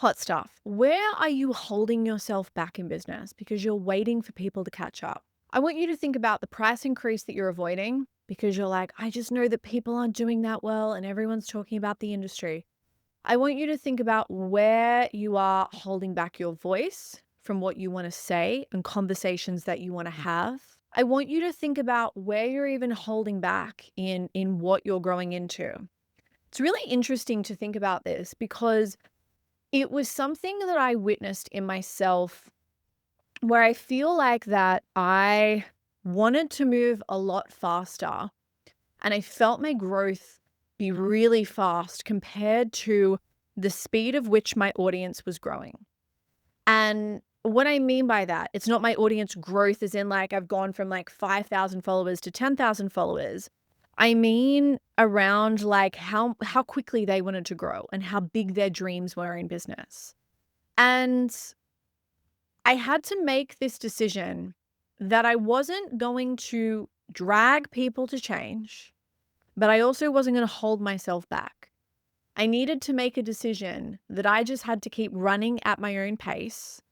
Hot stuff. Where are you holding yourself back in business because you're waiting for people to catch up? I want you to think about the price increase that you're avoiding because you're like, I just know that people aren't doing that well and everyone's talking about the industry. I want you to think about where you are holding back your voice from what you want to say and conversations that you want to have. I want you to think about where you're even holding back in what you're growing into. It's really interesting to think about this because it was something that I witnessed in myself where I feel like that I wanted to move a lot faster and I felt my growth be really fast compared to the speed of which my audience was growing. And what I mean by that, it's not my audience growth as in like I've gone from like 5,000 followers to 10,000 followers. I mean around like how quickly they wanted to grow and how big their dreams were in business. And I had to make this decision that I wasn't going to drag people to change, but I also wasn't going to hold myself back. I needed to make a decision that I just had to keep running at my own pace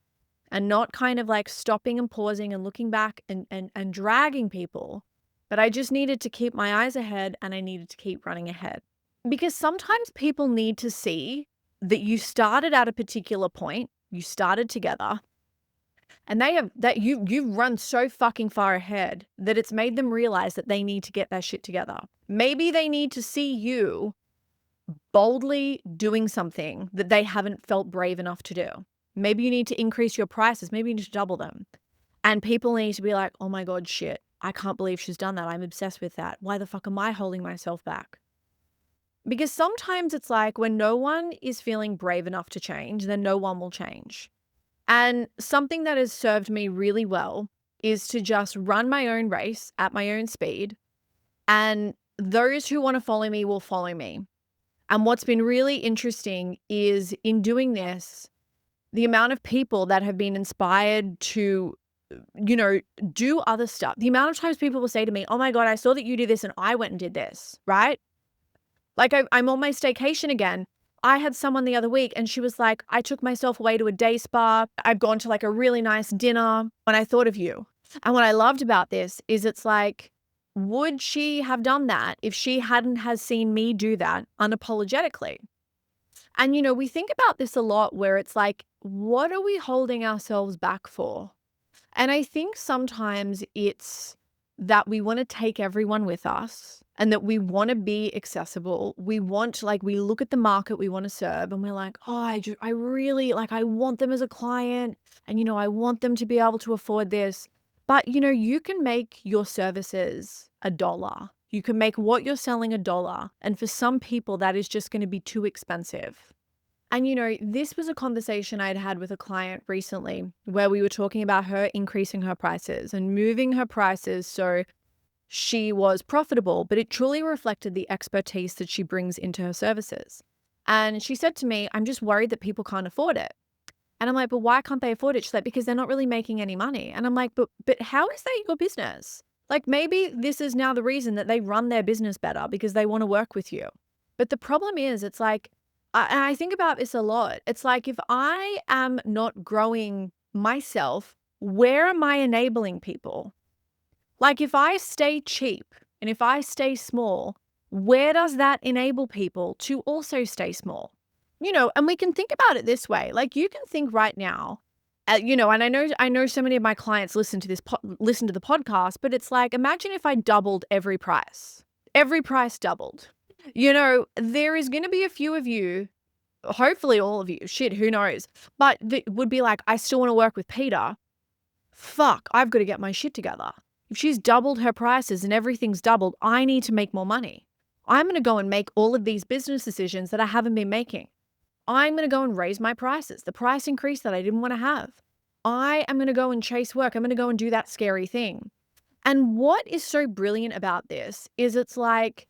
and not kind of like stopping and pausing and looking back and dragging people. But I just needed to keep my eyes ahead and I needed to keep running ahead. Because sometimes people need to see that you started at a particular point, you started together, and they have that you've run so fucking far ahead that it's made them realize that they need to get their shit together. Maybe they need to see you boldly doing something that they haven't felt brave enough to do. Maybe you need to increase your prices. Maybe you need to double them. And people need to be like, oh my God, shit. I can't believe she's done that. I'm obsessed with that. Why the fuck am I holding myself back? Because sometimes it's like when no one is feeling brave enough to change, then no one will change. And something that has served me really well is to just run my own race at my own speed. And those who want to follow me will follow me. And what's been really interesting is in doing this, the amount of people that have been inspired to, do other stuff. The amount of times people will say to me, oh my God, I saw that you did this and I went and did this, right? Like I'm on my staycation again. I had someone the other week and she was like, I took myself away to a day spa. I've gone to like a really nice dinner when I thought of you. And what I loved about this is it's like, would she have done that if she hadn't has seen me do that unapologetically? And, we think about this a lot where it's like, what are we holding ourselves back for? And I think sometimes it's that we want to take everyone with us and that we want to be accessible. We want to, like, we look at the market we want to serve and we're like, oh, I really, like, I want them as a client and, I want them to be able to afford this. But, you can make your services $1. You can make what you're selling $1. And for some people, that is just going to be too expensive. And, this was a conversation I'd had with a client recently where we were talking about her increasing her prices and moving her prices so she was profitable, but it truly reflected the expertise that she brings into her services. And she said to me, I'm just worried that people can't afford it. And I'm like, but why can't they afford it? She's like, because they're not really making any money. And I'm like, but how is that your business? Like maybe this is now the reason that they run their business better because they want to work with you. But the problem is it's like, I think about this a lot. It's like if I am not growing myself, where am I enabling people? Like if I stay cheap and if I stay small, where does that enable people to also stay small? And we can think about it this way. Like you can think right now, and I know so many of my clients listen to listen to the podcast, but it's like, imagine if I doubled every price doubled. There is going to be a few of you, hopefully all of you, shit, who knows, but that would be like, I still want to work with Peter. Fuck, I've got to get my shit together. If she's doubled her prices and everything's doubled, I need to make more money. I'm going to go and make all of these business decisions that I haven't been making. I'm going to go and raise my prices, the price increase that I didn't want to have. I am going to go and chase work. I'm going to go and do that scary thing. And what is so brilliant about this is it's like,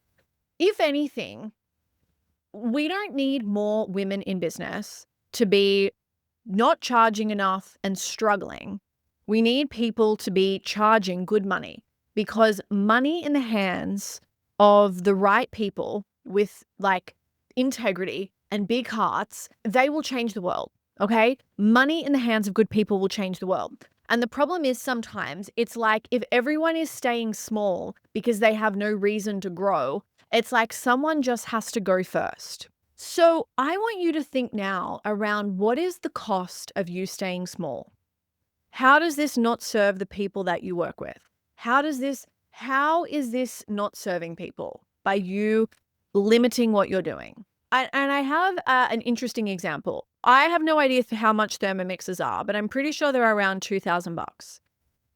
if anything, we don't need more women in business to be not charging enough and struggling. We need people to be charging good money because money in the hands of the right people with like integrity and big hearts, they will change the world. Okay? Money in the hands of good people will change the world. And the problem is sometimes it's like if everyone is staying small because they have no reason to grow, it's like someone just has to go first. So I want you to think now around what is the cost of you staying small? How does this not serve the people that you work with? How is this not serving people by you limiting what you're doing? And I have an interesting example. I have no idea for how much Thermomixes are, but I'm pretty sure they're around $2,000.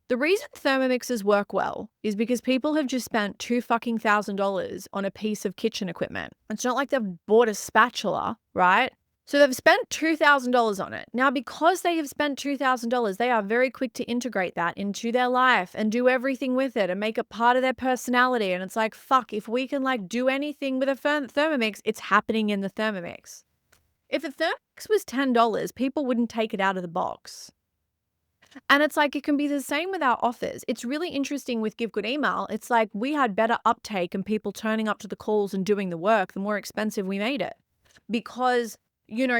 The reason Thermomixes work well is because people have just spent $2,000 on a piece of kitchen equipment. It's not like they've bought a spatula, right? So they've spent $2,000 on it. Now, because they have spent $2,000, they are very quick to integrate that into their life and do everything with it and make it part of their personality. And it's like, fuck, if we can like do anything with a Thermomix, it's happening in the Thermomix. If a Thermomix was $10, people wouldn't take it out of the box. And it's like, it can be the same with our offers. It's really interesting with Give Good Email. It's like we had better uptake and people turning up to the calls and doing the work, the more expensive we made it. Because,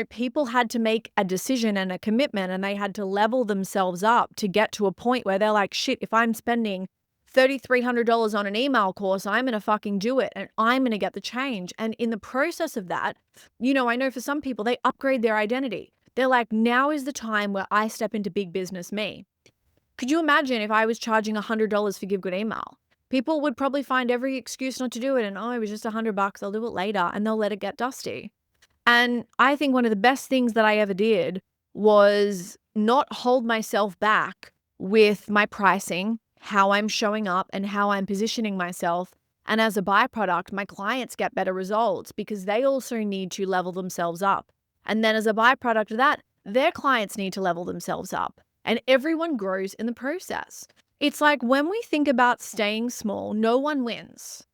people had to make a decision and a commitment and they had to level themselves up to get to a point where they're like, shit, if I'm spending $3,300 on an email course, I'm going to fucking do it and I'm going to get the change. And in the process of that, I know for some people, they upgrade their identity. They're like, now is the time where I step into big business me. Could you imagine if I was charging $100 for Give Good Email? People would probably find every excuse not to do it. And, oh, it was just $100. I'll do it later. And they'll let it get dusty. And I think one of the best things that I ever did was not hold myself back with my pricing, how I'm showing up and how I'm positioning myself. And as a byproduct, my clients get better results because they also need to level themselves up. And then as a byproduct of that, their clients need to level themselves up. And everyone grows in the process. It's like when we think about staying small, no one wins.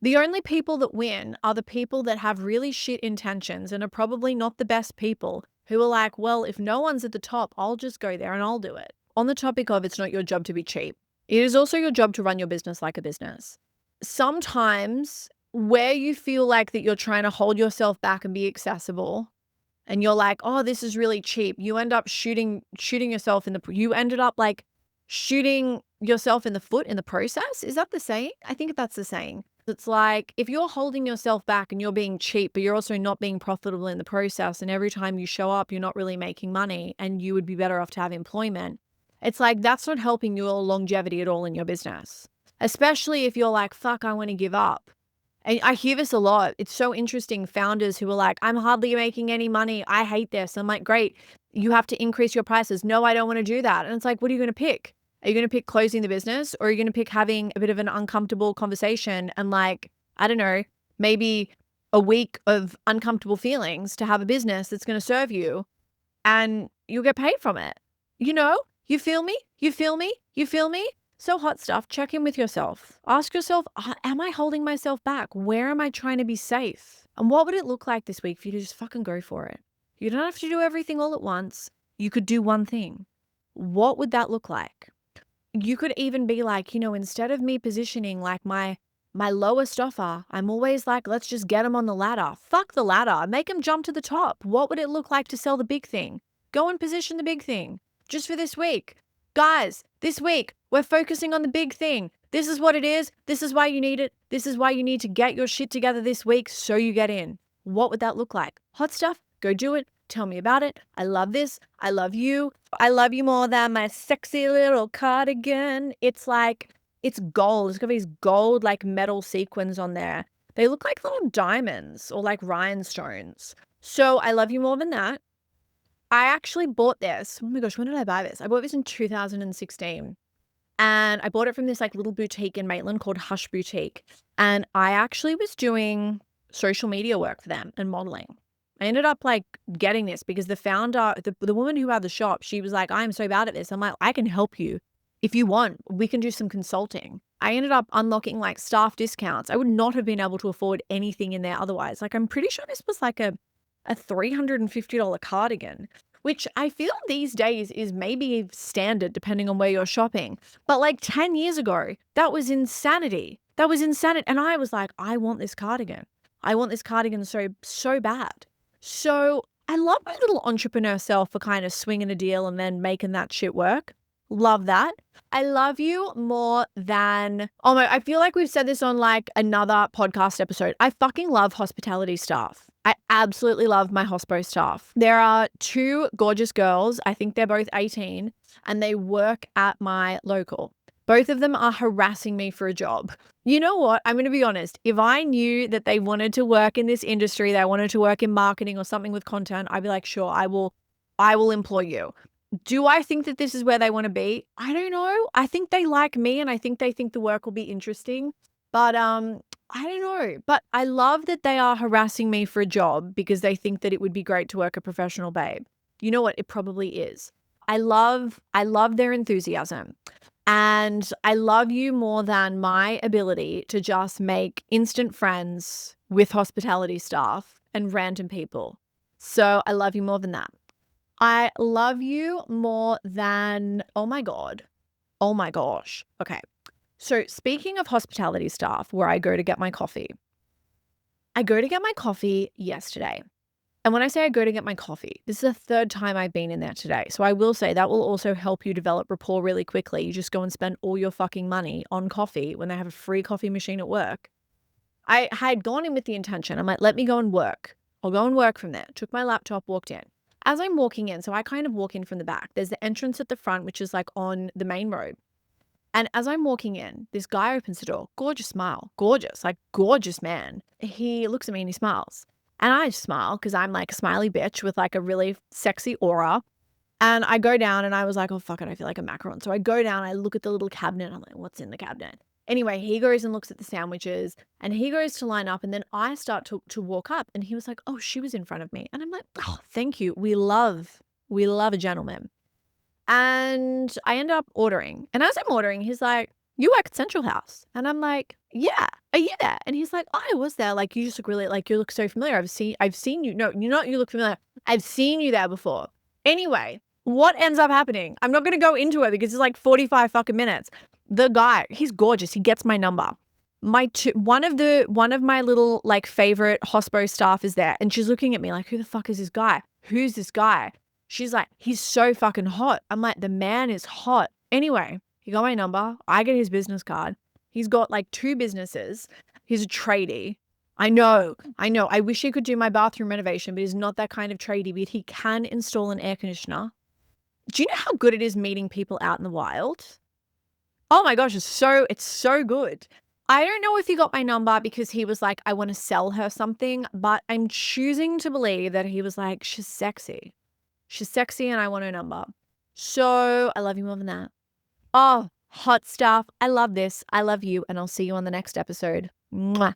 The only people that win are the people that have really shit intentions and are probably not the best people who are like, well, if no one's at the top, I'll just go there and I'll do it. On the topic of it's not your job to be cheap, it is also your job to run your business like a business. Sometimes where you feel like that you're trying to hold yourself back and be accessible and you're like, oh, this is really cheap. You end up shooting yourself you ended up like shooting yourself in the foot in the process. Is that the saying? I think that's the saying. It's like if you're holding yourself back and you're being cheap, but you're also not being profitable in the process. And every time you show up, you're not really making money and you would be better off to have employment. It's like that's not helping your longevity at all in your business, especially if you're like, fuck, I want to give up. And I hear this a lot. It's so interesting. Founders who are like, I'm hardly making any money. I hate this. I'm like, great. You have to increase your prices. No, I don't want to do that. And it's like, what are you going to pick? Are you going to pick closing the business or are you going to pick having a bit of an uncomfortable conversation and like, I don't know, maybe a week of uncomfortable feelings to have a business that's going to serve you and you'll get paid from it? You feel me? You feel me? You feel me? So hot stuff, check in with yourself. Ask yourself, am I holding myself back? Where am I trying to be safe? And what would it look like this week for you to just fucking go for it? You don't have to do everything all at once. You could do one thing. What would that look like? You could even be like, instead of me positioning like my lowest offer, I'm always like, let's just get them on the ladder. Fuck the ladder. Make them jump to the top. What would it look like to sell the big thing? Go and position the big thing just for this week. Guys, this week, we're focusing on the big thing. This is what it is. This is why you need it. This is why you need to get your shit together this week so you get in. What would that look like? Hot stuff? Go do it. Tell me about it. I love this. I love you. I love you more than my sexy little cardigan. It's like, it's gold. It's got these gold like metal sequins on there. They look like little diamonds or like rhinestones. So I love you more than that. I actually bought this. Oh my gosh, when did I buy this? I bought this in 2016. And I bought it from this like little boutique in Maitland called Hush Boutique. And I actually was doing social media work for them and modeling. I ended up like getting this because the founder, the woman who had the shop, she was like, I'm so bad at this. I'm like, I can help you. If you want, we can do some consulting. I ended up unlocking like staff discounts. I would not have been able to afford anything in there otherwise. Like I'm pretty sure this was like a $350 cardigan, which I feel these days is maybe standard depending on where you're shopping. But like 10 years ago, that was insanity. That was insanity. And I was like, I want this cardigan. I want this cardigan so bad. So I love my little entrepreneur self for kind of swinging a deal and then making that shit work. Love that. I love you more than, oh my, I feel like we've said this on like another podcast episode. I fucking love hospitality staff. I absolutely love my hospo staff. There are two gorgeous girls. I think they're both 18 and they work at my local. Both of them are harassing me for a job. You know what? I'm going to be honest. If I knew that they wanted to work in this industry, they wanted to work in marketing or something with content, I'd be like, sure, I will employ you. Do I think that this is where they want to be? I don't know. I think they like me and I think they think the work will be interesting. But I don't know. But I love that they are harassing me for a job because they think that it would be great to work a professional babe. You know what? It probably is. I love their enthusiasm. And I love you more than my ability to just make instant friends with hospitality staff and random people. So I love you more than that. I love you more than, oh my God. Oh my gosh. Okay. So speaking of hospitality staff, where I go to get my coffee, I go to get my coffee yesterday. And when I say I go to get my coffee, this is the third time I've been in there today. So I will say that will also help you develop rapport really quickly. You just go and spend all your fucking money on coffee when they have a free coffee machine at work. I had gone in with the intention. I'm like, let me go and work. I'll go and work from there. Took my laptop, walked in. As I'm walking in, so I kind of walk in from the back. There's the entrance at the front, which is like on the main road. And as I'm walking in, this guy opens the door. Gorgeous smile. Gorgeous, like gorgeous man. He looks at me and he smiles. And I smile because I'm like a smiley bitch with like a really sexy aura. And I go down and I was like, oh, fuck it. I feel like a macaron. So I go down, I look at the little cabinet. I'm like, what's in the cabinet? Anyway, he goes and looks at the sandwiches and he goes to line up. And then I start to walk up and he was like, oh, she was in front of me. And I'm like, oh, thank you. We love a gentleman. And I end up ordering. And as I'm ordering, he's like, you work at Central House. And I'm like, yeah, are you there? And he's like, oh, I was there. Like, you just look really, like, you look so familiar. I've seen you. No, you're not, you look familiar. I've seen you there before. Anyway, what ends up happening? I'm not going to go into it because it's like 45 fucking minutes. The guy, he's gorgeous. He gets my number. One of my little like favorite hospo staff is there. And she's looking at me like, who the fuck is this guy? Who's this guy? She's like, he's so fucking hot. I'm like, the man is hot. Anyway, he got my number. I get his business card. He's got like 2 businesses. He's a tradie. I know. I wish he could do my bathroom renovation, but he's not that kind of tradie, but he can install an air conditioner. Do you know how good it is meeting people out in the wild? Oh my gosh, it's so good. I don't know if he got my number because he was like, I want to sell her something, but I'm choosing to believe that he was like, she's sexy. She's sexy and I want her number. So I love you more than that. Oh, hot stuff. I love this. I love you. And I'll see you on the next episode. Mwah.